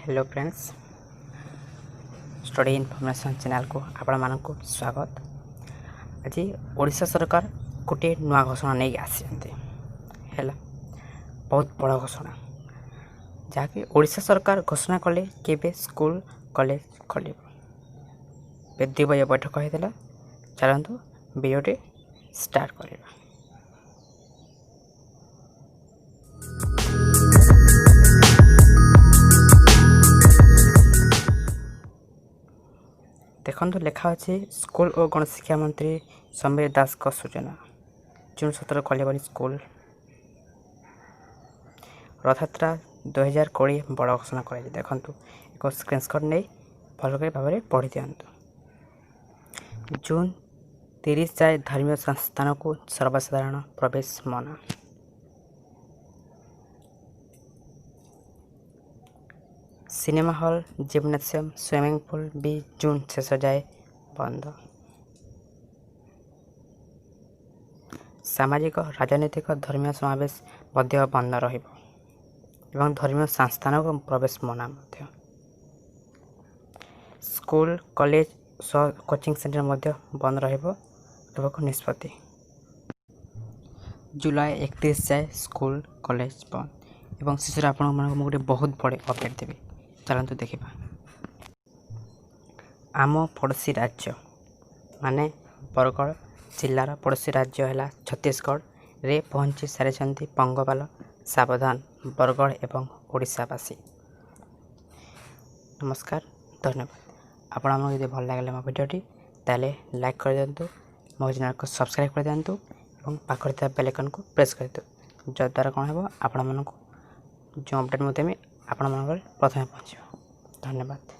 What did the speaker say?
Hello friends, study information channel को आपण मानक स्वागत। आज ओडिशा सरकार गोटे नुआ घोषणा नहीं आसी बहुत बड़ घोषणा जहाँकि ओडिशा सरकार घोषणा कले केबे स्कूल कॉलेज खोल द्विपक्षीय बैठक होता। चलतु वीडियो स्टार्ट करवा। देखो लिखा अच्छे स्कूल और गणशिक्षा मंत्री समीर दास का सूचना जून 17 खोल स्कूल रथयात्रा 2020 बड़ घोषणा कर देखु एक स्क्रीनशॉट नहीं भल भाव पढ़ी दिंतु। जून 30 जाए धर्मीय संस्थान को सर्वसाधारण प्रवेश मना। सिनेमा हॉल, जिम्नासियम, स्विमिंग पूल भी जून शेष जाए बंद। सामाजिक राजनीतिक धर्मीय समावेश मध्य बंद एवं धर्मीय संस्थान को प्रवेश मना। स्कूल कॉलेज कोचिंग सेंटर मध्य बंद निष्पत्ति। जुलाई 31 जाए स्कूल कॉलेज बंद एवं शेष आपण गोटे बहुत बड़े अपडेट देवी। चलतु देखा आम पड़ोसी राज्य माने बरगढ़ जिलार पड़ोसी राज्य है छत्तीसगढ़ रे पहुँची सारी पंगपाल। सावधान बरगढ़ एवं ओडिशावासी। नमस्कार, धन्यवाद। आपण आम भल लगे मो भिडी ताले लाइक कर दिंतु, मो चैनल को सब्सक्राइब कर दिंतु और पाखर बेल आइकन को प्रेस कर दिंतु। जद्वारा कौन हो आपण जो अपडेट मुझे आपण प्रथम पहुँच। धन्यवाद।